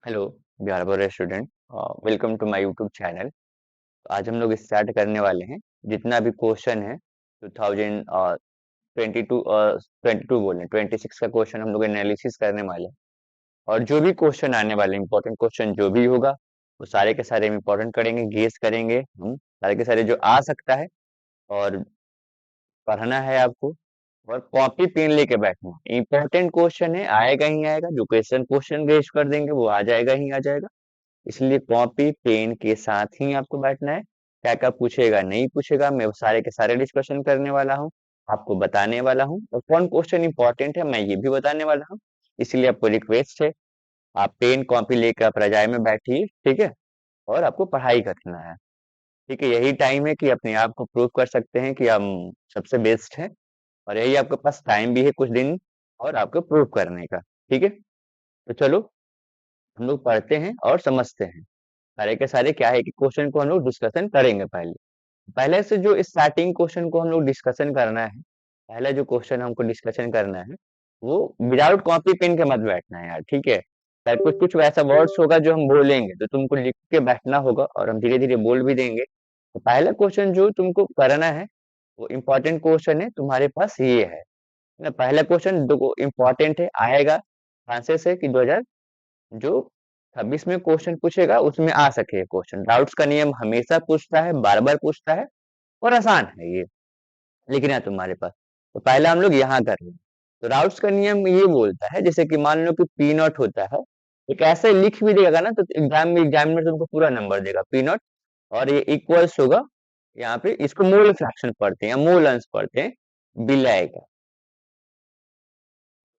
Hello Bihar board student. Welcome to my YouTube channel. आज हम लोग स्टार्ट करने वाले हैं जितना भी क्वेश्चन है 2022 22 बोल रहे हैं 26 का क्वेश्चन हम लोग एनालिसिस करने वाले हैं। और जो भी क्वेश्चन आने वाले इंपॉर्टेंट क्वेश्चन जो भी होगा वो सारे के सारे इंपॉर्टेंट करेंगे, गेस करेंगे हम सारे के सारे जो आ सकता है। और पढ़ना है आपको और कॉपी पेन लेके बैठना। इंपॉर्टेंट क्वेश्चन है, आएगा ही आएगा। जो क्वेश्चन गेस कर देंगे वो आ जाएगा ही आ जाएगा। इसलिए कॉपी पेन के साथ ही आपको बैठना है। क्या क्या पूछेगा नहीं पूछेगा मैं सारे के सारे डिस्कशन करने वाला हूँ, आपको बताने वाला हूँ। और कौन क्वेश्चन इंपॉर्टेंट है मैं ये भी बताने वाला हूँ। इसलिए आपको रिक्वेस्ट है, आप पेन कॉपी लेकर आप रजाई में बैठिए, ठीक है। और आपको पढ़ाई करना है, ठीक है। यही टाइम है कि अपने आप को प्रूव कर सकते हैं कि हम सबसे बेस्ट हैं। और यही आपके पास टाइम भी है कुछ दिन और आपको प्रूव करने का, ठीक है। तो चलो हम लोग पढ़ते हैं और समझते हैं। सारे के सारे क्या है कि क्वेश्चन को हम लोग डिस्कशन करेंगे। पहले पहले से जो स्टार्टिंग क्वेश्चन को हम लोग डिस्कशन करना है, पहला जो क्वेश्चन हमको डिस्कशन करना है वो विदाउट कॉपी पेन के मत बैठना है यार, ठीक है। शायद कुछ कुछ वैसा वर्ड्स होगा जो हम बोलेंगे तो तुमको लिख के बैठना होगा और हम धीरे धीरे बोल भी देंगे। तो पहला क्वेश्चन जो तुमको करना है वो इम्पोर्टेंट क्वेश्चन है, तुम्हारे पास ये है ना। पहला क्वेश्चन दो इम्पोर्टेंट है, आएगा चांसेस है कि 2000 जो 26 में क्वेश्चन पूछेगा उसमें आ सके क्वेश्चन। डाउट्स का नियम हमेशा पूछता है, बार बार पूछता है और आसान है ये, लिखना है तुम्हारे पास। तो पहला हम लोग यहाँ कर रहे हैं। तो डाउट्स का नियम ये बोलता है, जैसे कि मान लो कि पी नॉट होता है, एक ऐसे लिख भी देगा ना तो एग्जाम में एग्जामिनर तुमको पूरा नंबर देगा पी नॉट। और ये इक्वल्स होगा, यहाँ पे इसको मोल फ्रैक्शन पढ़ते हैं या मोल अंश पढ़ते हैं, विलय का।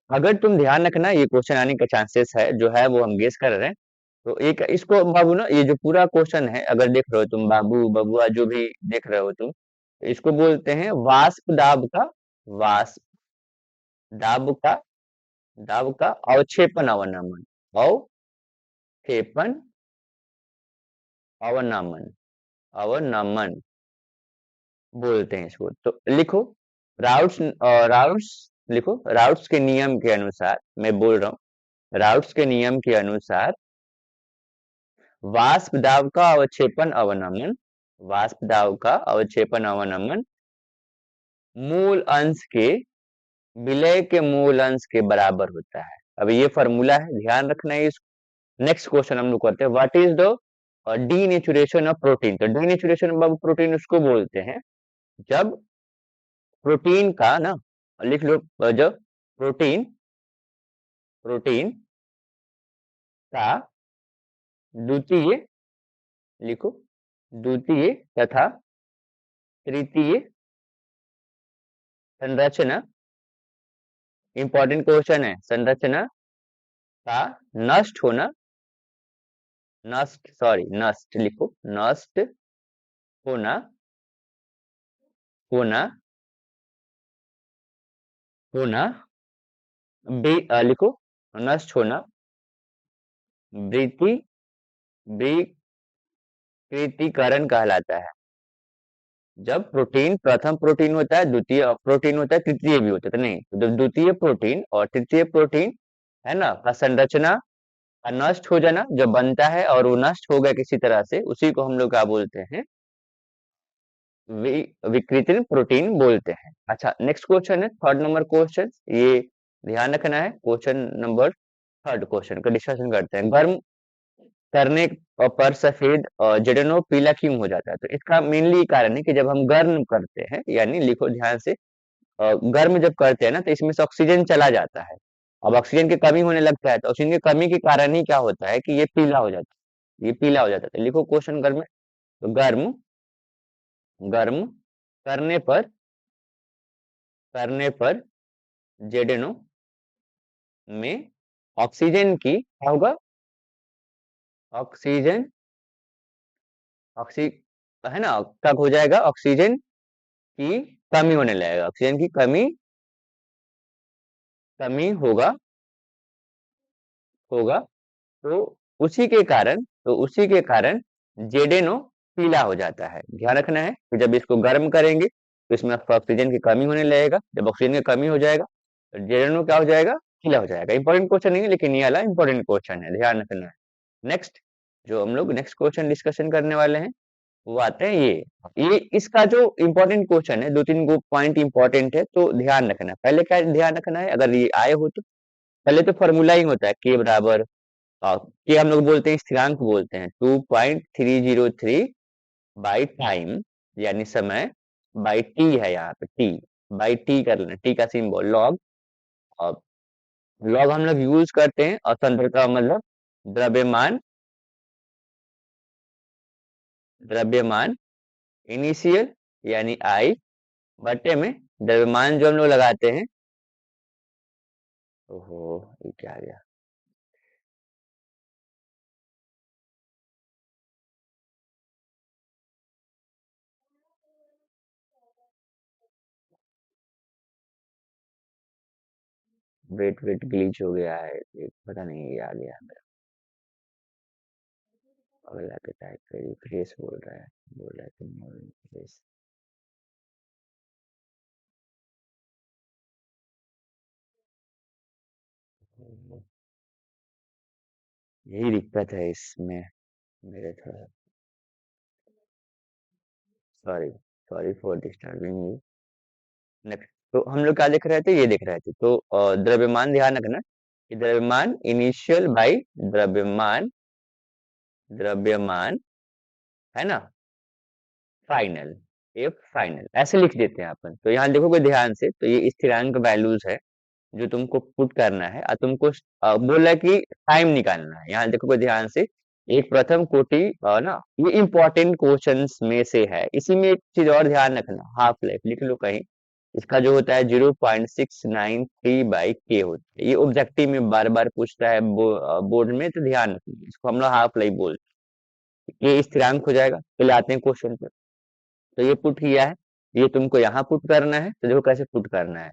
अगर तुम ध्यान रखना ये क्वेश्चन आने का चांसेस है जो है वो हम गेस कर रहे हैं। तो एक इसको बाबू ना, ये जो पूरा क्वेश्चन है अगर देख रहे हो तुम, बाबू बबुआ जो भी देख रहे हो तुम, तो इसको बोलते हैं वाष्प दाब का, वाष्प दाब का, दाब का अवक्षेपण अवनमन, अवक्षेपण अवनमन, अवनमन बोलते हैं इसको। तो लिखो राउट्स, राउट्स लिखो। राउट्स के नियम के अनुसार मैं बोल रहा हूँ, राउट्स के नियम के अनुसार वाष्प दाब का अवक्षेपण अवनमन, वाष्प दाब का अवक्षेपण अवनमन मूल अंश के विलय के मूल अंश के बराबर होता है। अब ये फॉर्मूला है, ध्यान रखना है इसको। नेक्स्ट क्वेश्चन हम लोग करते हैं, what is the denaturation of protein. तो डीनेचुरेशन ऑफ प्रोटीन उसको बोलते हैं जब प्रोटीन का ना, लिख लो, जब प्रोटीन, प्रोटीन का द्वितीय, लिखो, द्वितीय तथा तृतीय संरचना, इंपॉर्टेंट क्वेश्चन है, संरचना का नष्ट होना, नष्ट सॉरी नष्ट लिखो, नष्ट होना, होना, होना, लिखो, नष्ट होना, वृद्धि, विकृतीकरण कहलाता है। जब प्रोटीन प्रथम प्रोटीन होता है, द्वितीय प्रोटीन होता है, तृतीय भी होता है, तो नहीं, तो जब द्वितीय प्रोटीन और तृतीय प्रोटीन है ना का संरचना का नष्ट हो जाना जब बनता है और वो नष्ट हो गया किसी तरह से, उसी को हम लोग क्या बोलते हैं, विकृत्रिम प्रोटीन बोलते हैं। अच्छा, नेक्स्ट क्वेश्चन है थर्ड नंबर क्वेश्चन, ये ध्यान रखना है। क्वेश्चन नंबर थर्ड क्वेश्चन का डिस्कशन करते हैं। गर्म करने पर सफेद जेडनो पीला क्यों हो जाता है। तो इसका मेनली कारण है कि जब हम गर्म करते हैं, यानी लिखो ध्यान से, गर्म जब करते हैं ना तो इसमें से ऑक्सीजन चला जाता है। अब ऑक्सीजन की कमी होने लगता है तो ऑक्सीजन की कमी के कारण ही क्या होता है कि ये पीला हो जाता है, ये पीला हो जाता है। तो लिखो क्वेश्चन गर्म, तो गर्म, गर्म करने पर, करने पर जेडेनो में ऑक्सीजन की क्या होगा, ऑक्सीजन, ऑक्सी है ना, कब हो जाएगा, ऑक्सीजन की कमी होने लगेगा, ऑक्सीजन की कमी, कमी होगा, होगा। तो उसी के कारण, तो उसी के कारण जेडेनो पीला हो जाता है। ध्यान रखना है कि जब इसको गर्म करेंगे तो इसमें ऑक्सीजन की कमी होने लगेगा, जब ऑक्सीजन की कमी हो जाएगा तो जेडेनो क्या हो जाएगा, पीला हो जाएगा। इंपॉर्टेंट क्वेश्चन नहीं है लेकिन ये वाला इंपॉर्टेंट क्वेश्चन है, ध्यान रखना है। नेक्स्ट जो हम लोग नेक्स्ट क्वेश्चन डिस्कशन करने वाले हैं वो आते हैं ये इसका जो इंपॉर्टेंट क्वेश्चन है, 2-3 गो पॉइंट इंपॉर्टेंट है तो ध्यान रखना है। पहले क्या ध्यान रखना है, अगर ये आए हो तो पहले तो फॉर्मूला ही होता है के बराबर के हम लोग बोलते हैं स्थिरांक बोलते हैं 2.303 बाई टाइम यानी समय बाई टी है, यहाँ पे टी बाई टी कर लेना, टी का सिंबल लॉग। और लॉग हम लोग यूज करते हैं और सांद्रता मतलब द्रव्यमान, द्रव्यमान इनिशियल यानी आई बटे में द्रव्यमान जो हम लोग लगाते हैं। ओहो, ये क्या आ गया? वेट वेट ग्लिच हो गया है, ये पता नहीं ये आ गया मेरा। अगला के टाइप पे रिफ्रेश बोल रहा है कि नो रिफ्रेश। यही दिक्कत है इसमें मेरे, थोड़ा sorry, sorry for disturbing you. Next तो हम लोग क्या देख रहे थे, ये देख रहे थे तो द्रव्यमान ध्यान रखना कि द्रव्यमान इनिशियल बाई द्रव्यमान, द्रव्यमान है ना फाइनल, एफ फाइनल ऐसे लिख देते हैं अपन। तो यहाँ देखोगे ध्यान से तो ये स्थिरांक वैल्यूज है जो तुमको पुट करना है और तुमको बोला कि टाइम निकालना है। यहाँ देखोगे ध्यान से एक प्रथम कोटि ना ये इंपॉर्टेंट क्वेश्चंस में से है। इसी में एक चीज और ध्यान रखना, हाफ लाइफ लिख लो कहीं। इसका जो होता है 0.693 बाई के होता है, ये ऑब्जेक्टिव में बार बार पूछता है बोर्ड में, तो ध्यान रखना इसको हम लोग हाफ लाइफ बोलते हैं। ये स्थिरांक हो जाएगा। पहले आते हैं क्वेश्चन पे। तो ये पुट किया है, ये तुमको यहाँ पुट करना है, तो देखो कैसे पुट करना है।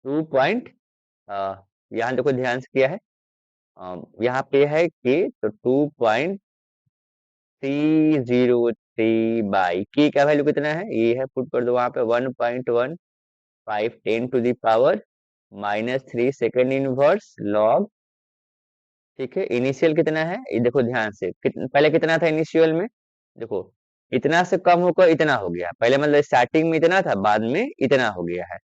2 पॉइंट यहाँ देखो ध्यान से किया है, यहाँ पे है के तो 2.303 बाई के का वैल्यू कितना है, ये है, पुट कर दो वहां पे 1.15 10 to the power -3 second inverse log. ठीक है, इनिशियल कितना है ये देखो ध्यान से, पहले कितना था इनिशियल में, देखो इतना से कम होकर इतना हो गया, पहले मतलब स्टार्टिंग में इतना था बाद में इतना हो गया है।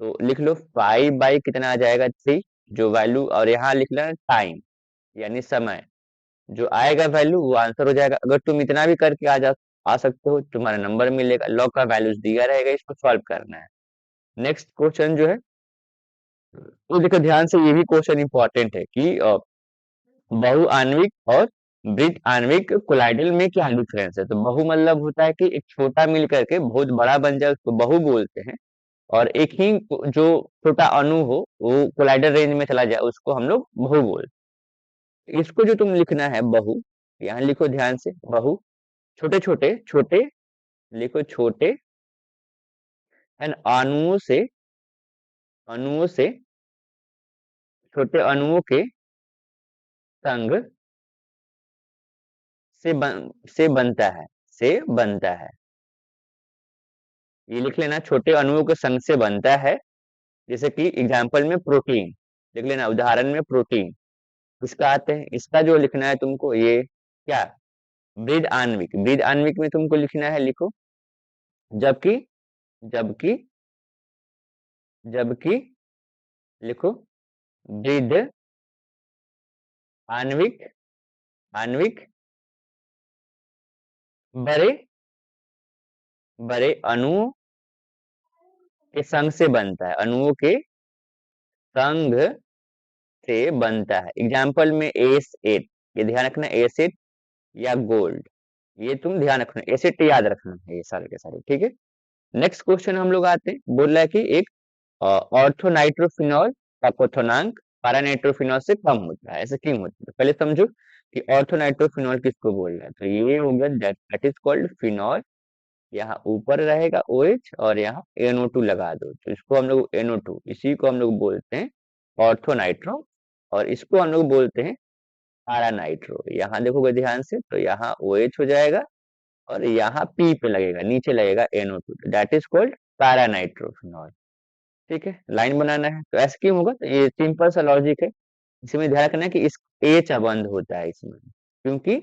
तो लिख लो 5 बाई कितना आ जाएगा 3 जो वैल्यू, और यहाँ लिख लेना टाइम यानी समय, जो आएगा वैल्यू वो आंसर हो जाएगा। अगर तुम इतना भी करके आ सकते हो तुम्हारा नंबर मिलेगा। लॉग का वैल्यूज दिया रहेगा, इसको सॉल्व करना है। नेक्स्ट क्वेश्चन जो है तो देखो ध्यान से, ये भी क्वेश्चन इंपॉर्टेंट है कि बहुआण्विक और वृत्त आणविक कोलाइडल में क्या डिफरेंस है। तो बहु मतलब होता है कि एक छोटा मिल करके बहुत बड़ा बन जाए उसको बहु बोलते हैं, और एक ही जो छोटा अणु हो वो कोलाइडल रेंज में चला जाए उसको हम लोग बहु बोलते हैं। इसको जो तुम लिखना है बहु, यहाँ लिखो ध्यान से बहु, छोटे छोटे छोटे लिखो छोटे एंड अणुओं से छोटे अणुओं के संग से बनता है, से बनता है। ये लिख लेना, छोटे अणुओं के संग से बनता है। जैसे कि एग्जाम्पल में प्रोटीन लिख लेना, उदाहरण में प्रोटीन इसका आते हैं। इसका जो लिखना है तुमको ये क्या, वृद्ध आणविक, वृद्ध आणविक में तुमको लिखना है, लिखो जबकि, जबकि जबकि लिखो वृद्ध आणविक, आणविक बड़े बड़े अणुओं के संग से बनता है, अणुओं के संग से बनता है। एग्जाम्पल में एस8, ये ध्यान रखना, एसिड या गोल्ड, ये तुम ध्यान रखना, एसिड याद रखना है ये सारे के सारे। ठीक है, नेक्स्ट क्वेश्चन हम लोग आते हैं। बोल रहा है कि एक ऑर्थोनाइट्रोफिनॉल का क्वथनांक पैरानाइट्रोफिनॉल से कम होता है, ऐसा क्यों होता है? पहले समझो कि ऑर्थोनाइट्रोफिनॉल किसको बोल रहा है। तो ये हो गया दैट इज कॉल्ड फिनॉल, यहाँ ऊपर रहेगा OH और यहाँ NO2 लगा दो, तो इसको हम लोग NO2, इसी को हम लोग बोलते हैं ऑर्थोनाइट्रो, और इसको हम लोग बोलते हैं पैरानाइट्रो। यहाँ देखोगे ध्यान से तो यहाँ OH हो जाएगा और यहाँ P पे लगेगा, नीचे लगेगा NO2, that is called paranitrophenol. ठीक है, लाइन बनाना है तो ऐसे क्यों होगा, तो ये सिंपल सा लॉजिक है। इसमें ध्यान रखना है कि इस H बंद होता है इसमें, क्योंकि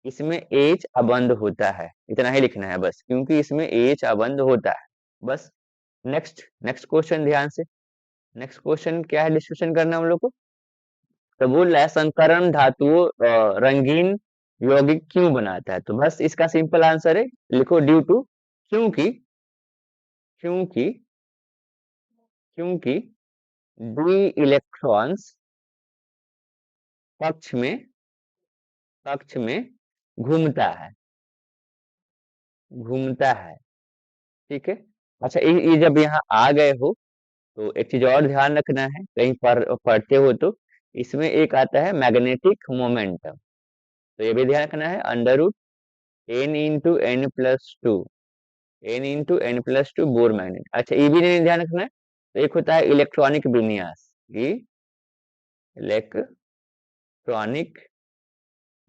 इसमें एच अबंध होता है, इतना ही लिखना है बस, क्योंकि इसमें एच अबंध होता है बस। नेक्स्ट नेक्स्ट क्वेश्चन ध्यान से, नेक्स्ट क्वेश्चन क्या है डिस्कशन करना हम लोग को। तो बोल रहा है संकरण धातुओं रंगीन यौगिक क्यों बनाता है, तो बस इसका सिंपल आंसर है, लिखो ड्यू टू, क्योंकि क्योंकि क्योंकि डी इलेक्ट्रॉन्स कक्ष में कक्ष में घूमता है, घूमता है, ठीक है। अच्छा ये जब यहाँ आ गए हो तो एक चीज और ध्यान रखना है, कहीं पढ़ते हो तो इसमें एक आता है मैग्नेटिक मोमेंटम, तो ये भी ध्यान रखना है, under root N into N plus two, N into N plus two Bohr magnet. अच्छा ये भी नहीं ध्यान रखना है, तो एक होता है इलेक्ट्रॉनिक विन्यास, ये इलेक्ट्रॉनिक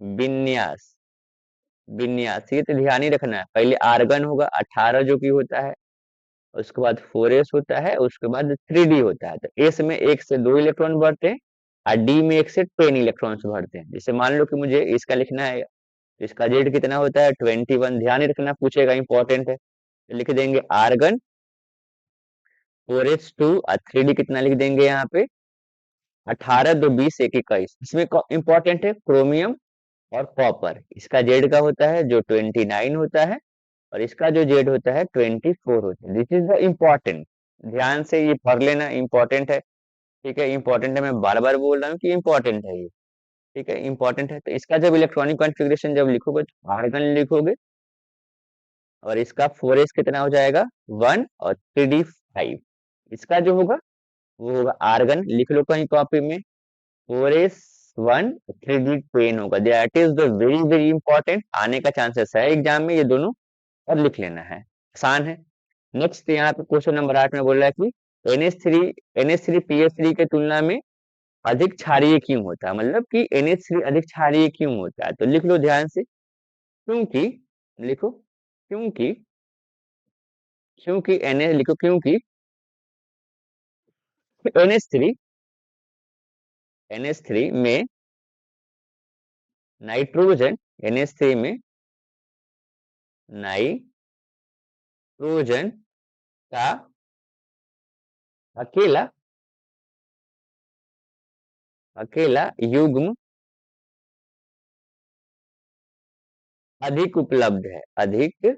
विन्यास, विन्यास ये तो ध्यान ही रखना है। पहले आर्गन होगा 18 जो कि होता है, उसके बाद 4s होता है, उसके बाद 3d होता है। तो एस में एक से दो इलेक्ट्रॉन बढ़ते हैं और डी में एक से 10 इलेक्ट्रॉन्स बढ़ते हैं। जैसे मान लो कि मुझे इसका लिखना है, तो इसका जेड कितना होता है 21, ध्यान ही रखना, पूछेगा, इंपॉर्टेंट है। तो लिख देंगे आर्गन 4s2 और 3d कितना लिख देंगे यहाँ पे 18 2 20 1 21। इसमें इंपॉर्टेंट है क्रोमियम और कॉपर, इसका जेड का होता है जो 29 होता है और इसका जो जेड होता है 24 होता है। दिस इज द इम्पोर्टेंट, ध्यान से ये पढ़ लेना, इंपॉर्टेंट है, ठीक है, इंपॉर्टेंट है, मैं बार बार बोल रहा हूँ कि इंपॉर्टेंट है ये, ठीक है, इंपॉर्टेंट है। तो इसका जब इलेक्ट्रॉनिक कॉन्फ़िगरेशन जब लिखोगे तो आर्गन लिखोगे और इसका 4s कितना हो जाएगा 1 और 3d 5। इसका जो होगा वो होगा आर्गन, लिख लो कहीं कॉपी में, 4s 1 3d 10 होगा। That is the very very important, आने का चांसेस है एग्जाम में ये दोनों, और लिख लेना है, आसान है। नेक्स्ट यहाँ पे क्वेश्चन नंबर 8 में बोल रहा है कि NH3 NH3 PH3 के तुलना में अधिक क्षारीय क्यों होता है, मतलब कि NH3 अधिक क्षारीय क्यों होता है, तो लिख लो ध्यान से, क्योंकि, लिखो क्योंकि, क्योंकि Na लिखो, क्योंकि NH3 NH3 में नाइट्रोजन, NH3 में नाइट्रोजन का अकेला अकेला युग्म अधिक उपलब्ध है, अधिक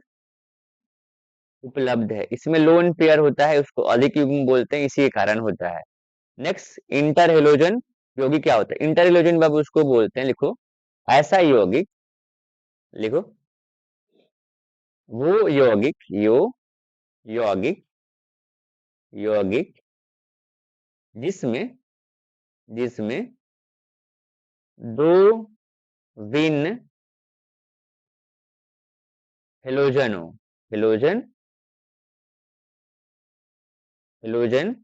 उपलब्ध है। इसमें लोन पेयर होता है, उसको अधिक युग्म बोलते हैं, इसी के कारण होता है। नेक्स्ट इंटर हेलोजन यौगिक क्या होता है, इंटर हेलोजन बाबू उसको बोलते हैं, लिखो ऐसा यौगिक, लिखो वो यौगिक यौगिक यौगिक जिसमें जिसमें दो भिन्न हेलोजन हो, हेलोजन हेलोजन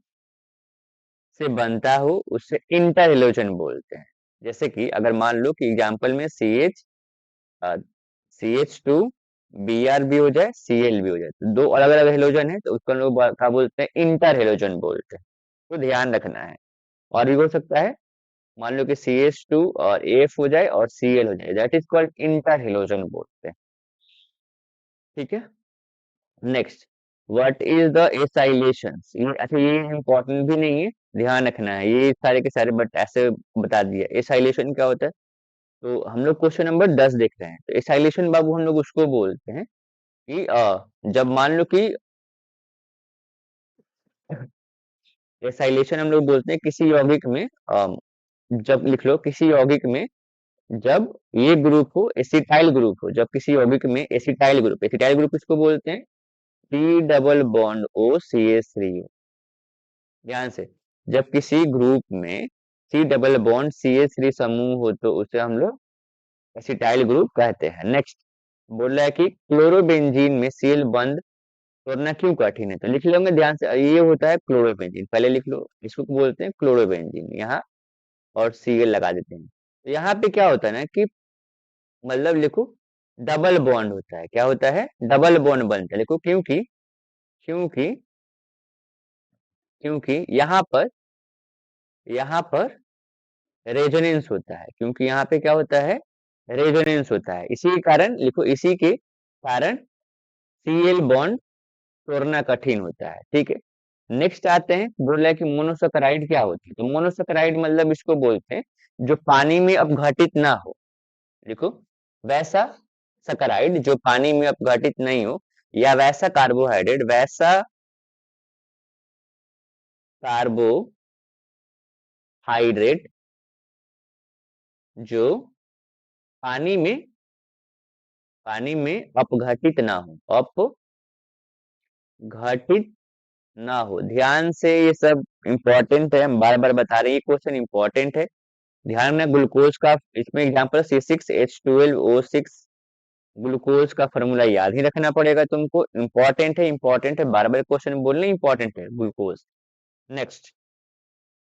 से बनता हो, उससे इंटर हेलोजन बोलते हैं। जैसे कि अगर मान लो कि एग्जांपल में CH2 Br भी हो जाए, Cl भी हो जाए, तो दो अलग अलग हेलोजन है, तो उसको हम लोग क्या बोलते हैं, इंटर हेलोजन बोलते हैं, तो ध्यान रखना है। और भी हो सकता है, मान लो कि CH2 और AF हो जाए और Cl हो जाए, that is called inter halogen बोलते हैं, ठीक है। Next, what is the acylation, ये अच्छा ये इंपॉर्टेंट भी नहीं है, ध्यान रखना है, ये सारे के सारे बट ऐसे बता दिया, एसाइलेशन क्या होता है। तो हम लोग क्वेश्चन नंबर 10 देख रहे हैं, तो एसाइलेशन बाबू हम लोग उसको बोलते हैं कि जब मान लो कि एसाइलेशन हम लोग बोलते हैं किसी यौगिक में, जब लिख लो किसी यौगिक में जब ये ग्रुप हो एसिटाइल ग्रुप हो, जब किसी यौगिक में एसिटाइल ग्रुप किसको बोलते हैं, C double bond O C H three. ध्यान से, जब किसी ग्रुप में C double bond C H three समूह हो तो उसे हम लोग एसिटाइल ग्रुप कहते हैं। नेक्स्ट बोल रहा है कि क्लोरोबेंजीन में सील बंद तोड़ना क्यों कठिन है, तो लिख लोगे ध्यान से, ये होता है क्लोरोबेंजीन, पहले लिख लो, इसको बोलते हैं क्लोरोबेंजीन यहाँ, और सीएल लगा देते हैं। तो यहाँ पे क्या होता है ना कि मतलब लिखो डबल बॉन्ड होता है, क्या होता है, डबल बॉन्ड बनता है, लिखो क्योंकि क्योंकि क्योंकि यहाँ पर रेजोनेंस होता है, क्योंकि यहाँ पे क्या होता है, रेजोनेंस होता है। इसी के कारण लिखो, इसी के कारण सीएल बॉन्ड तोड़ना कठिन होता है। ठीक है, नेक्स्ट आते हैं, बोल रहा है कि मोनोसैकेराइड क्या होती है। तो मोनोसैकेराइड मतलब इसको बोलते हैं जो पानी में अपघटित ना हो। देखो, वैसा सैकेराइड जो पानी में अपघटित नहीं हो, या वैसा कार्बोहाइड्रेट, वैसा कार्बोहाइड्रेट जो पानी में अपघटित ना हो, अपघटित ना हो। ध्यान से ये सब इंपॉर्टेंट है, हम बार बार बता रहे हैं, ये क्वेश्चन इंपॉर्टेंट है। ध्यान में ग्लूकोज का, इसमें एग्जांपल C6H12O6, ग्लूकोज का फॉर्मूला याद ही रखना पड़ेगा तुमको। इंपॉर्टेंट है, इंपॉर्टेंट है, बार बार क्वेश्चन बोलने इंपॉर्टेंट है ग्लूकोज। नेक्स्ट,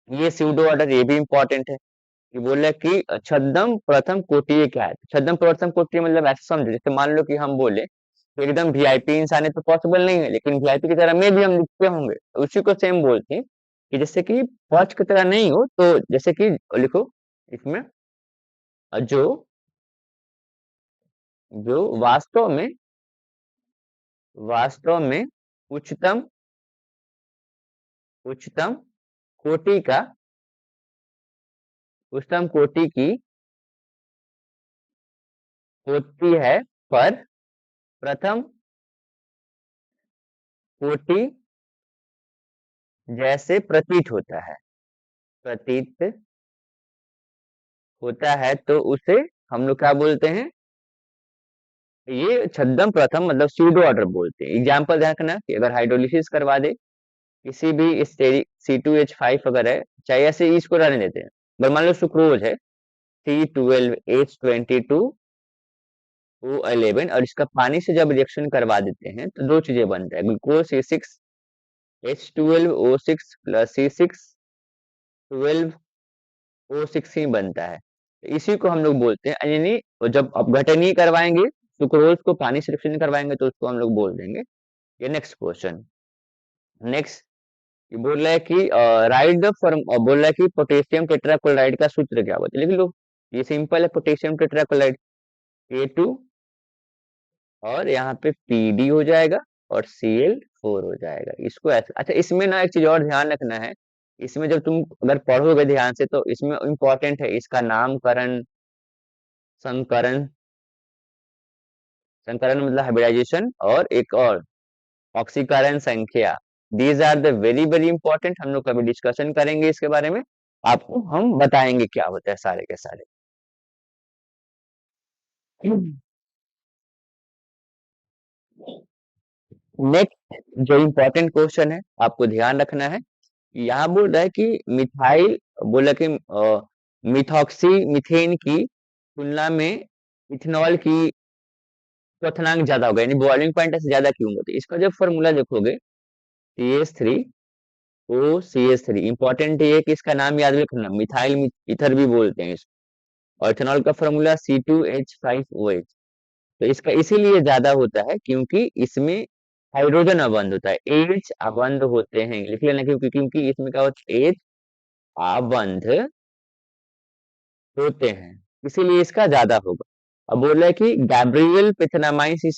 ये स्यूडो ऑर्डर, ये भी इंपॉर्टेंट है। ये बोल रहा है कि छद्म प्रथम कोटि क्या है। छद्म प्रथम कोटि मतलब ऐसे समझो, जैसे मान लो कि हम बोले तो एकदम वीआईपी इंसान है तो पॉसिबल नहीं है, लेकिन वीआईपी की तरह में भी हम लिखते होंगे, तो उसी को सेम बोलते हैं कि जैसे कि फर्स्ट की तरह नहीं हो, तो जैसे कि लिखो इसमें, जो जो वास्तव में उच्चतम उच्चतम कोटि का उच्चतम कोटि की होती है, पर प्रथम कोटि जैसे प्रतीत होता है, तो उसे हम लोग क्या बोलते हैं, ये छद्म प्रथम मतलब स्यूडो ऑर्डर बोलते हैं। एग्जाम्पल ध्यान रखना कि अगर हाइड्रोलिसिस करवा दे किसी भी C2H5 अगर है, चाहे ऐसे इसको रहने देते हैं, अगर मान लो सुक्रोज है C12H22O11, और इसका पानी से जब रिएक्शन करवा देते हैं तो दो चीजें बनता है, glucose C6H12O6 plus C6 12O6 ही बनता है। तो इसी को हम लोग बोलते हैं, यानी वो जब अपघटनीय करवाएंगे, सुक्रोज को पानी से रिएक्शन करवाएंगे, तो उसको हम लोग बोल देंगे। ये नेक्स्ट क्वेश्चन। नेक्स्ट, ये बोल रहा है कि राइट द फॉर्म, बोल रहा है कि पोटेशियम टेट्राक्लोराइड का सूत्र क्या होता है। लिख लो, ये सिंपल है, पोटेशियम टेट्राक्लोराइड K2, और यहाँ पे PD हो जाएगा और Cl4 हो जाएगा। इसको ऐसे, अच्छा इसमें ना एक चीज और ध्यान रखना है, इसमें जब तुम अगर पढ़ोगे ध्यान से तो इसमें इंपॉर्टेंट है इसका नामकरण, संकरण, संकरण मतलब हाइब्रिडाइजेशन, और एक और ऑक्सीकरण संख्या। These are the very very important, हम लोग कभी डिस्कशन करेंगे इसके बारे में, आपको हम बताएंगे क्या होता है सारे के सारे। नेक्स्ट, जो इंपॉर्टेंट क्वेश्चन है आपको ध्यान रखना है, यहाँ बोल रहा है कि मिथाइल, बोला कि मिथॉक्सी मीथेन की तुलना में इथेनॉल की क्वथनांक ज्यादा होगा, यानी बॉइलिंग पॉइंट ऐसे ज्यादा क्यों होगा। तो इसका जब फॉर्मूला देखोगे, CH3O CH3, इंपॉर्टेंट ये है कि इसका नाम याद रखना, मिथाइल ईथर भी बोलते हैं इसको। और इथेनॉल का फॉर्मूला C2H5OH। तो इसका इसीलिए ज्यादा होता है क्योंकि इसमें हाइड्रोजन अबंध होता है, एच अबंध होते हैं, लिख लेना, क्योंकि क्योंकि इसमें क्या होता है, एच अबंध होते हैं, इसीलिए इसका ज्यादा होगा। अब बोल रहा है कि गैब्रियल पेथनामाइन की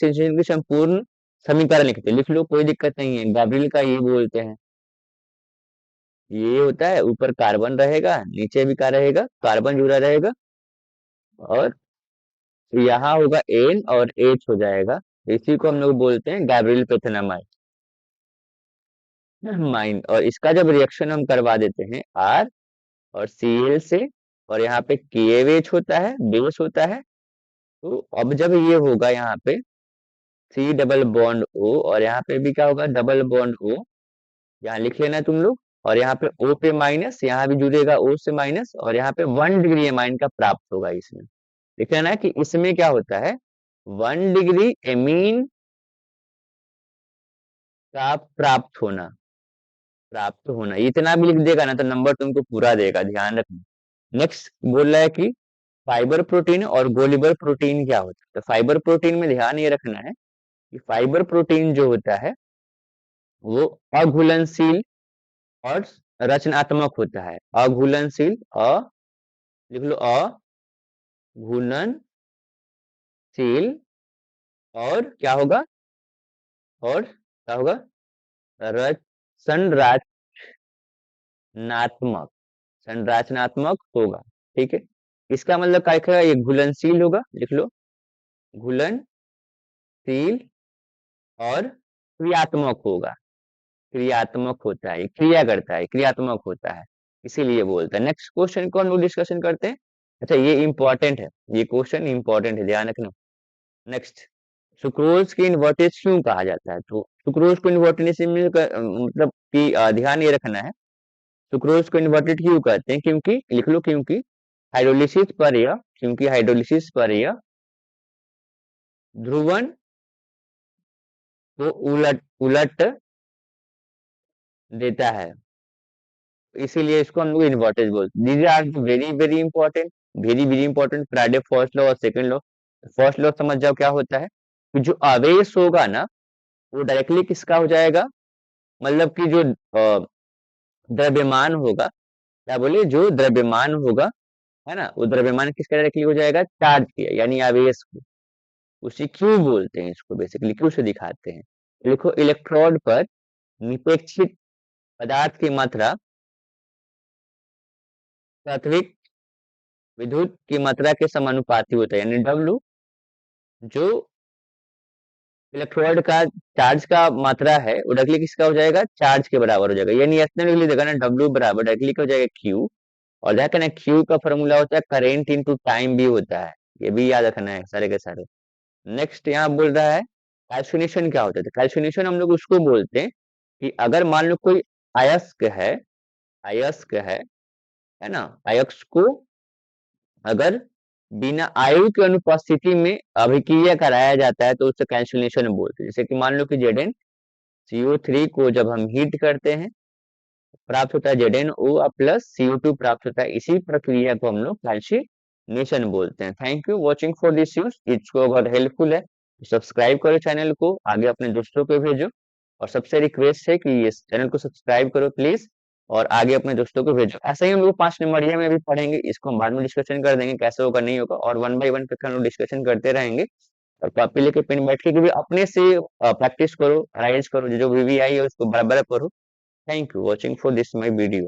संपूर्ण समीकरण लिखते हैं। लिख लो, कोई दिक्कत नहीं है। गैब्रियल का ये बोलते हैं, ये होता है, ऊपर कार्बन रहेगा, नीचे भी क्या रहेगा, कार्बन जुड़ा रहेगा, और यहाँ होगा N और H हो जाएगा। इसी को हम लोग बोलते हैं गैब्रियल पेथनामाइन माइन। और इसका जब रिएक्शन हम करवा देते हैं R और Cl से, और यहाँ पे KH होता है, बेस होता है, तो अब जब ये होगा यहाँ पे C डबल बॉन्ड O, और यहाँ पे भी क्या होगा, डबल बॉन्ड O, यहाँ लिख लेना तुम लोग, और यहाँ पे O पे माइनस, यहाँ भी जुड़ेगा O से माइनस, और यहाँ पे 1 डिग्री एमाइन का प्राप्त होगा। इसमें लिख लेना है कि इसमें क्या होता है, 1 डिग्री एमीन का प्राप्त होना, इतना भी लिख देगा ना तो नंबर तुमको पूरा देगा, ध्यान रखना। नेक्स्ट बोल रहा है कि फाइबर प्रोटीन और गोलीबर प्रोटीन क्या होता है। तो फाइबर प्रोटीन में ध्यान ये रखना है कि फाइबर प्रोटीन जो होता है वो अघुलनशील और रचनात्मक होता है। अघुलनशील, लिख लो, अघुलनशील शील और क्या होगा, और क्या होगा, संरचनात्मक, संरचनात्मक होगा। ठीक है, इसका मतलब क्या है, ये घुलनशील होगा, लिख लो, घुलनशील और क्रियात्मक होगा। क्रियात्मक होता है, क्रिया करता है, क्रियात्मक होता है, इसीलिए बोलता है। नेक्स्ट क्वेश्चन को हम लोग डिस्कशन करते हैं। अच्छा, ये इंपॉर्टेंट है, ये क्वेश्चन इंपॉर्टेंट है, ध्यान रखना। नेक्स्ट, सुक्रोज की इन्वर्टेज क्यों कहा जाता है? तो सुक्रोज को इन्वर्टेज मतलब कि ध्यान ये रखना है, सुक्रोज को इन्वर्टेड क्यों कहते हैं, क्योंकि लिख लो, क्योंकि हाइड्रोलिसिस पर यह, क्योंकि हाइड्रोलिसिस पर यह ध्रुवण को उलट उलट देता है, इसीलिए इसको हम लोग इन्वर्टेज बोलते हैं। These are very very important, very very important. Friday first law और सेकंड लॉ। फर्स्ट लॉ समझ जाओ क्या होता है, कि जो आवेश होगा ना, वो डायरेक्टली किसका हो जाएगा, मतलब कि जो द्रव्यमान होगा, क्या बोले, जो द्रव्यमान होगा, है ना, वो द्रव्यमान किसका डायरेक्टली हो जाएगा, चार्ज किया, यानी आवेश को। उसी क्यों बोलते हैं इसको, बेसिकली क्यों से दिखाते हैं। देखो, इलेक्ट्रोड पर निपेक्षित पदार्थ की मात्रा प्राथमिक विद्युत की मात्रा के समानुपाती होता है, यानी डब्लू जो इलेक्ट्रोड का चार्ज का मात्रा है, वो डायरेक्टली किसका हो जाएगा, चार्ज के बराबर हो जाएगा, यानी इतना लिख लीजिएगा ना, डब्लू बराबर डायरेक्टली क्या हो जाएगा, क्यू। और ध्यान रखना, क्यू का फॉर्मूला होता है करेंट इनटू टाइम भी होता है, ये भी याद रखना है सारे के सारे। नेक्स्ट यहाँ बोल रहा है कैल्सिनेशन क्या होता है। तो कैल्सिनेशन हम लोग उसको बोलते हैं कि अगर मान लो कोई अयस्क है, अयस्क है ना, अयस्क को अगर बिना आयु की अनुपस्थिति में अभिक्रिया कराया जाता है तो उसे कैल्सिनेशन बोलते हैं। जैसे कि मान लो कि ZnCO3 को जब हम हीट करते हैं, प्राप्त होता है ZnO प्लस CO2 प्राप्त होता है, इसी प्रक्रिया को हम लोग कैल्सिनेशन बोलते हैं। Thank you watching for this use, इसको अगर हेल्पफुल है तो सब्सक्राइब करो चैनल को, आगे अपने दोस्तों को भेजो, और सबसे रिक्वेस्ट है कि इस चैनल को सब्सक्राइब करो प्लीज, और आगे अपने दोस्तों को भेजो। ऐसे ही हम लोग 5 नंबरिया में भी पढ़ेंगे, इसको हम बाद में डिस्कशन कर देंगे कैसे होगा नहीं होगा, और 1 बाय 1 पे हम लोग डिस्कशन करते रहेंगे। और कॉपी लेके पेन बैठ के भी अपने से प्रैक्टिस करो, राइज करो, जो भी आई है उसको बराबर करो। Thank you watching for this my video.